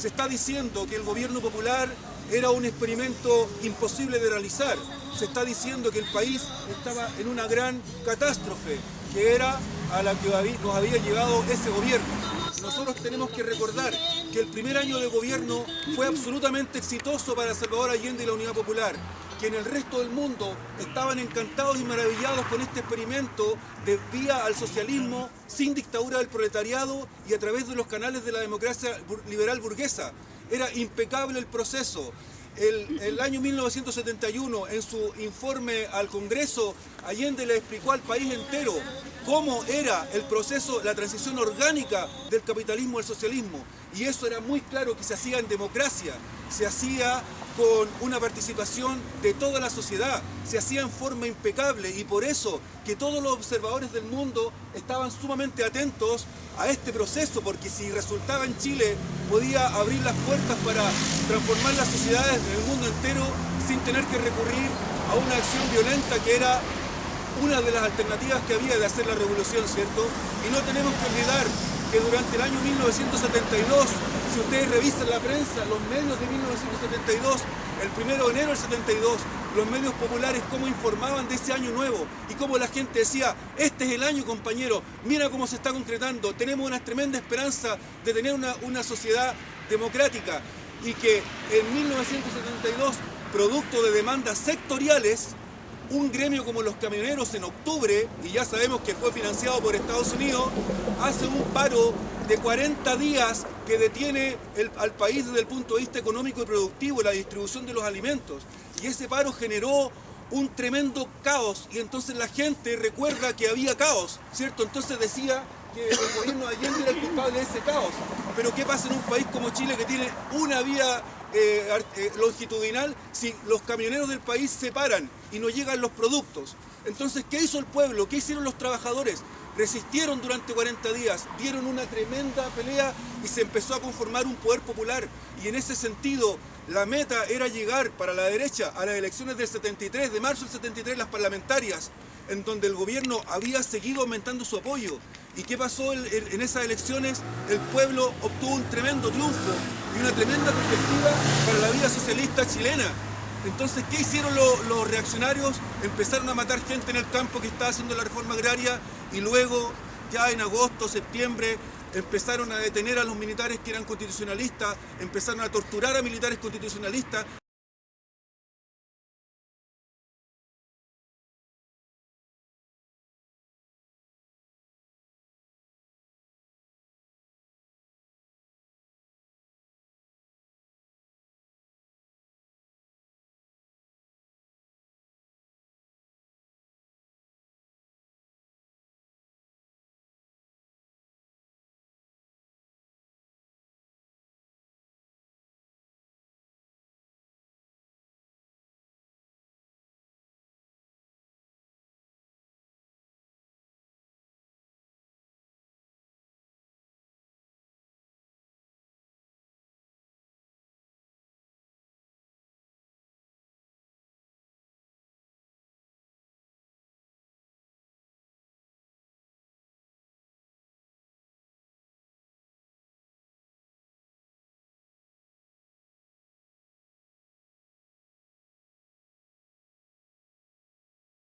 Se está diciendo que el gobierno popular era un experimento imposible de realizar. Se está diciendo que el país estaba en una gran catástrofe, que era a la que nos había llevado ese gobierno. Nosotros tenemos que recordar que el primer año de gobierno fue absolutamente exitoso para Salvador Allende y la Unidad Popular, que en el resto del mundo estaban encantados y maravillados con este experimento de vía al socialismo sin dictadura del proletariado y a través de los canales de la democracia liberal burguesa. Era impecable el proceso. El año 1971, en su informe al Congreso, Allende le explicó al país entero cómo era el proceso, la transición orgánica del capitalismo al socialismo. Y eso era muy claro que se hacía en democracia, se hacía con una participación de toda la sociedad, se hacía en forma impecable, y por eso que todos los observadores del mundo estaban sumamente atentos a este proceso, porque si resultaba en Chile podía abrir las puertas para transformar las sociedades en el mundo entero sin tener que recurrir a una acción violenta, que era una de las alternativas que había de hacer la revolución, ¿cierto? Y no tenemos que olvidar que durante el año 1972, si ustedes revisan la prensa, los medios de 1972, el 1 de enero del 72, los medios populares cómo informaban de ese año nuevo y cómo la gente decía: este es el año, compañero, mira cómo se está concretando, tenemos una tremenda esperanza de tener una sociedad democrática. Y que en 1972, producto de demandas sectoriales, un gremio como los camioneros en octubre, y ya sabemos que fue financiado por Estados Unidos, hace un paro de 40 días que detiene al país desde el punto de vista económico y productivo, la distribución de los alimentos. Y ese paro generó un tremendo caos, y entonces la gente recuerda que había caos, ¿cierto? Entonces decía que el gobierno de Allende era el culpable de ese caos. Pero ¿qué pasa en un país como Chile, que tiene una vía longitudinal, si los camioneros del país se paran y no llegan los productos? Entonces, ¿qué hizo el pueblo? ¿Qué hicieron los trabajadores? Resistieron durante 40 días, dieron una tremenda pelea y se empezó a conformar un poder popular. Y en ese sentido, la meta era llegar para la derecha a las elecciones del 73, de marzo del 73, las parlamentarias, en donde el gobierno había seguido aumentando su apoyo. ¿Y qué pasó en esas elecciones? El pueblo obtuvo un tremendo triunfo y una tremenda perspectiva para la vida socialista chilena. Entonces, ¿qué hicieron los reaccionarios? Empezaron a matar gente en el campo que estaba haciendo la reforma agraria, y luego, ya en agosto, septiembre, empezaron a detener a los militares que eran constitucionalistas, empezaron a torturar a militares constitucionalistas.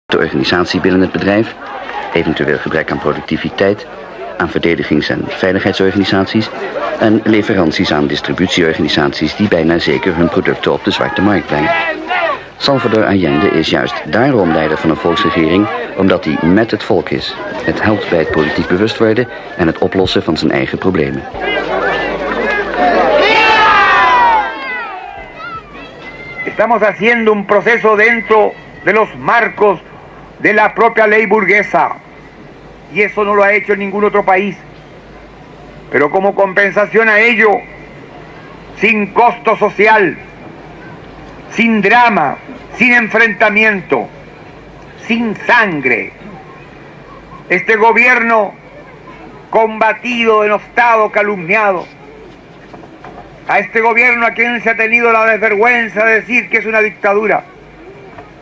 De organisatie binnen het bedrijf, eventueel gebrek aan productiviteit, aan verdedigings- en veiligheidsorganisaties en leveranties aan distributieorganisaties die bijna zeker hun producten op de zwarte markt brengen. Salvador Allende is juist daarom leider van een volksregering, omdat hij met het volk is. Het helpt bij het politiek bewust worden en het oplossen van zijn eigen problemen. Estamos haciendo un proceso dentro de los marcos de la propia ley burguesa, y eso no lo ha hecho ningún otro país. Pero como compensación a ello, sin costo social, sin drama, sin enfrentamiento, sin sangre, este gobierno combatido, denostado, calumniado, a este gobierno a quien se ha tenido la desvergüenza de decir que es una dictadura,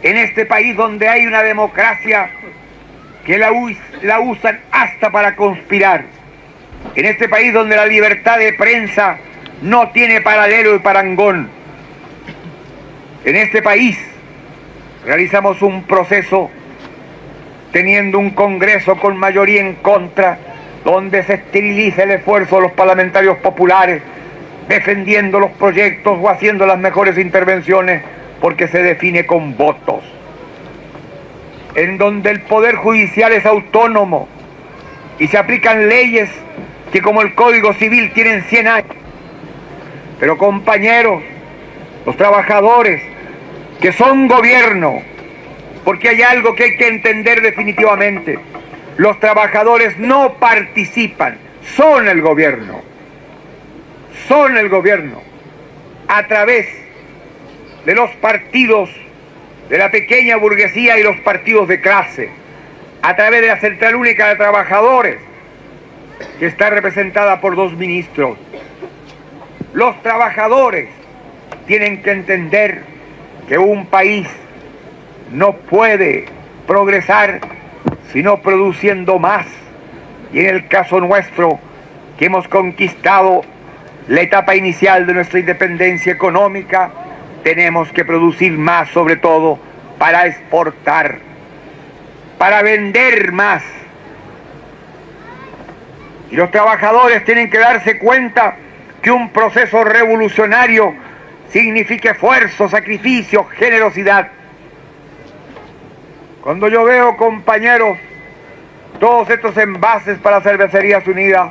en este país donde hay una democracia que la usan hasta para conspirar, en este país donde la libertad de prensa no tiene paralelo y parangón. En este país realizamos un proceso teniendo un Congreso con mayoría en contra, donde se esteriliza el esfuerzo de los parlamentarios populares, defendiendo los proyectos o haciendo las mejores intervenciones, porque se define con votos. En donde el Poder Judicial es autónomo y se aplican leyes que, como el Código Civil, tienen 100 años. Pero, compañeros, los trabajadores que son gobierno, porque hay algo que hay que entender definitivamente: los trabajadores no participan, son el gobierno. Son el gobierno a través de los partidos de la pequeña burguesía y los partidos de clase, a través de la Central Única de Trabajadores, que está representada por 2 ministros. Los trabajadores tienen que entender que un país no puede progresar sino produciendo más. Y en el caso nuestro, que hemos conquistado la etapa inicial de nuestra independencia económica, tenemos que producir más, sobre todo para exportar, para vender más. Y los trabajadores tienen que darse cuenta que un proceso revolucionario significa esfuerzo, sacrificio, generosidad. Cuando yo veo, compañeros, todos estos envases para Cervecerías Unidas,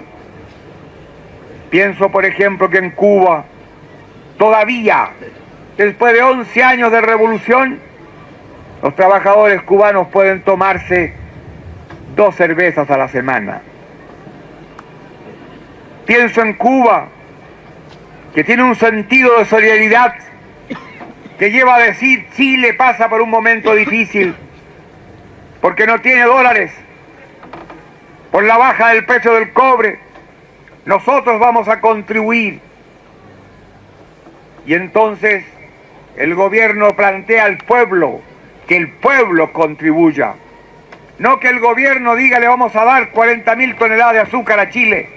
pienso, por ejemplo, que en Cuba, todavía, después de 11 años de revolución, los trabajadores cubanos pueden tomarse 2 cervezas a la semana. Pienso en Cuba, que tiene un sentido de solidaridad que lleva a decir: Chile pasa por un momento difícil porque no tiene dólares, por la baja del precio del cobre. Nosotros vamos a contribuir. Y entonces el gobierno plantea al pueblo que el pueblo contribuya, no que el gobierno diga: le vamos a dar 40.000 toneladas de azúcar a Chile,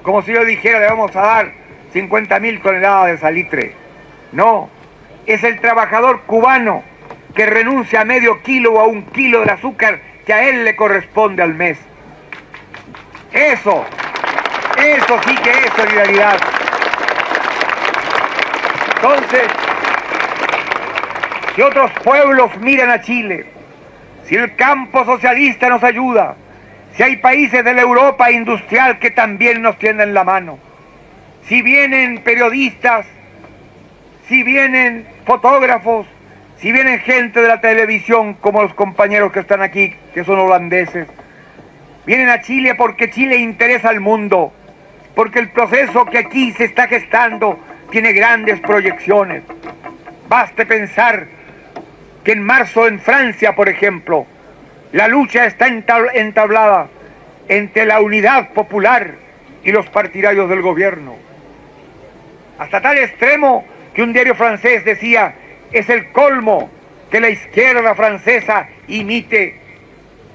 como si yo dijera: le vamos a dar 50.000 toneladas de salitre. No, es el trabajador cubano que renuncia a medio kilo o a 1 kilo del azúcar que a él le corresponde al mes. Eso sí que es solidaridad. Entonces, si otros pueblos miran a Chile, si el campo socialista nos ayuda, si hay países de la Europa industrial que también nos tienden la mano, si vienen periodistas, si vienen fotógrafos, si vienen gente de la televisión, como los compañeros que están aquí, que son holandeses, vienen a Chile porque Chile interesa al mundo, porque el proceso que aquí se está gestando tiene grandes proyecciones. Baste pensar que en marzo en Francia, por ejemplo, la lucha está entablada entre la unidad popular y los partidarios del gobierno. Hasta tal extremo que un diario francés decía: es el colmo que la izquierda francesa imite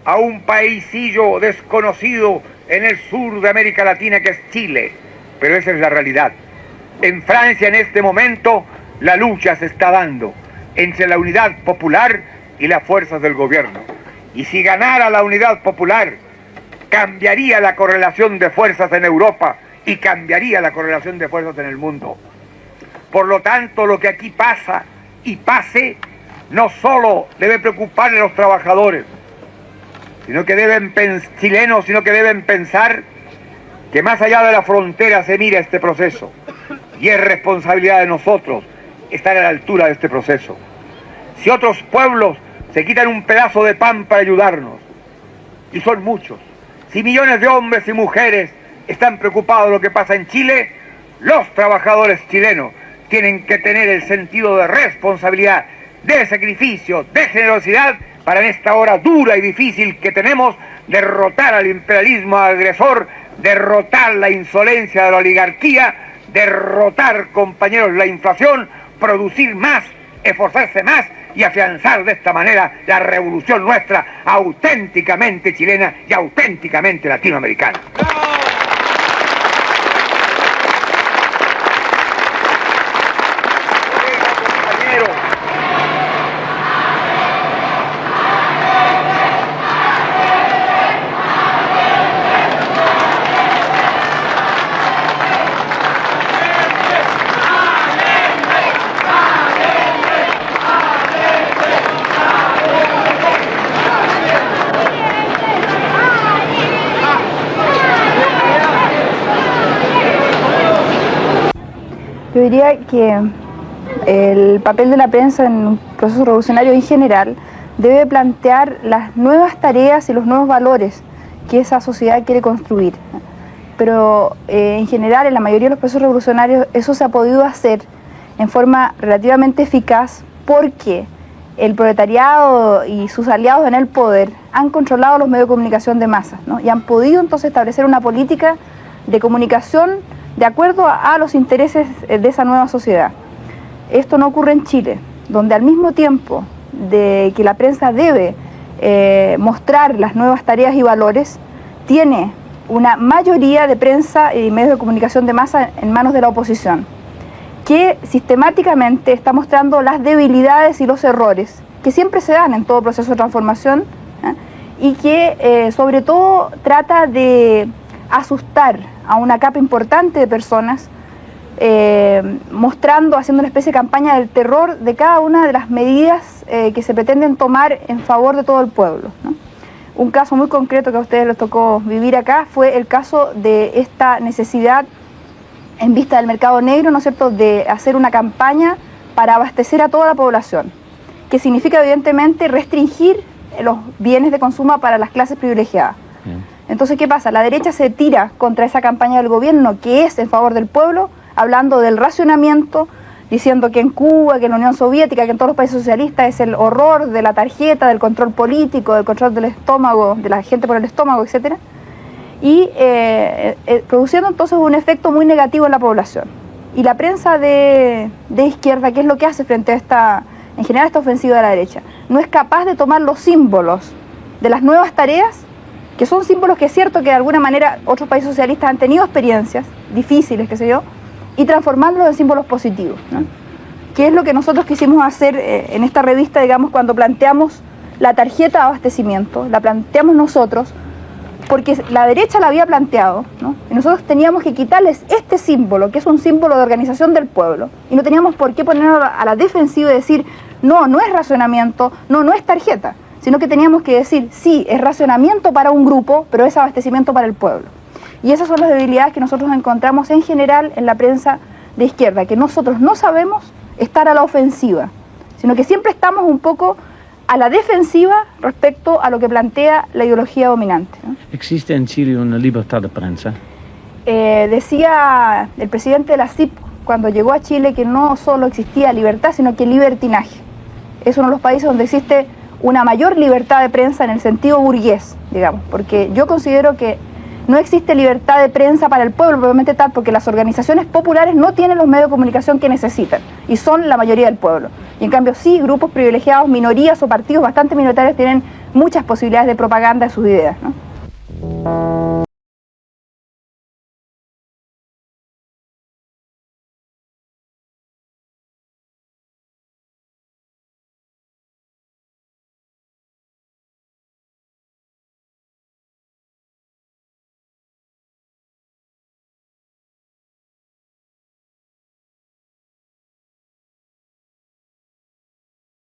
a un paisillo desconocido en el sur de América Latina, que es Chile. Pero esa es la realidad. En Francia, en este momento, la lucha se está dando entre la unidad popular y las fuerzas del gobierno. Y si ganara la unidad popular, cambiaría la correlación de fuerzas en Europa y cambiaría la correlación de fuerzas en el mundo. Por lo tanto, lo que aquí pasa y pase no solo debe preocupar a los trabajadores, sino que deben pensar que más allá de la frontera se mira este proceso, y es responsabilidad de nosotros estar a la altura de este proceso. Si otros pueblos se quitan un pedazo de pan para ayudarnos, y son muchos, si millones de hombres y mujeres están preocupados de lo que pasa en Chile, los trabajadores chilenos tienen que tener el sentido de responsabilidad, de sacrificio, de generosidad, para en esta hora dura y difícil que tenemos, derrotar al imperialismo agresor, derrotar la insolencia de la oligarquía, derrotar, compañeros, la inflación, producir más, esforzarse más y afianzar de esta manera la revolución nuestra, auténticamente chilena y auténticamente latinoamericana. Yo diría que el papel de la prensa en un proceso revolucionario en general debe plantear las nuevas tareas y los nuevos valores que esa sociedad quiere construir. Pero en general, en la mayoría de los procesos revolucionarios, eso se ha podido hacer en forma relativamente eficaz porque el proletariado y sus aliados en el poder han controlado los medios de comunicación de masas, ¿no? Y han podido entonces establecer una política de comunicación de acuerdo a los intereses de esa nueva sociedad. Esto no ocurre en Chile, donde al mismo tiempo de que la prensa debe mostrar las nuevas tareas y valores, tiene una mayoría de prensa y medios de comunicación de masa en manos de la oposición, que sistemáticamente está mostrando las debilidades y los errores que siempre se dan en todo proceso de transformación, y que sobre todo trata de asustar a una capa importante de personas, haciendo una especie de campaña del terror de cada una de las medidas que se pretenden tomar en favor de todo el pueblo, ¿no? Un caso muy concreto que a ustedes les tocó vivir acá fue el caso de esta necesidad en vista del mercado negro, ¿no es cierto?, de hacer una campaña para abastecer a toda la población, que significa evidentemente restringir los bienes de consumo para las clases privilegiadas. Entonces, ¿qué pasa? La derecha se tira contra esa campaña del gobierno que es en favor del pueblo, hablando del racionamiento, diciendo que en Cuba, que en la Unión Soviética, que en todos los países socialistas es el horror de la tarjeta, del control político, del control del estómago, de la gente por el estómago, etc. Y produciendo entonces un efecto muy negativo en la población. Y la prensa de izquierda, ¿qué es lo que hace frente a en general esta ofensiva de la derecha? No es capaz de tomar los símbolos de las nuevas tareas, que son símbolos que es cierto que de alguna manera otros países socialistas han tenido experiencias difíciles, qué sé yo, y transformándolos en símbolos positivos, ¿no? Que es lo que nosotros quisimos hacer en esta revista, digamos, cuando planteamos la tarjeta de abastecimiento, la planteamos nosotros, porque la derecha la había planteado, ¿no? Y nosotros teníamos que quitarles este símbolo, que es un símbolo de organización del pueblo, y no teníamos por qué ponerlo a la defensiva y decir, no es racionamiento, no es tarjeta, sino que teníamos que decir, sí, es racionamiento para un grupo, pero es abastecimiento para el pueblo. Y esas son las debilidades que nosotros encontramos en general en la prensa de izquierda, que nosotros no sabemos estar a la ofensiva, sino que siempre estamos un poco a la defensiva respecto a lo que plantea la ideología dominante, ¿no? ¿Existe en Chile una libertad de prensa? Decía el presidente de la CIP cuando llegó a Chile que no solo existía libertad, sino que libertinaje. Es uno de los países donde existe una mayor libertad de prensa en el sentido burgués, digamos, porque yo considero que no existe libertad de prensa para el pueblo, probablemente tal, porque las organizaciones populares no tienen los medios de comunicación que necesitan, y son la mayoría del pueblo. Y en cambio sí, grupos privilegiados, minorías o partidos bastante minoritarios tienen muchas posibilidades de propaganda de sus ideas, ¿no?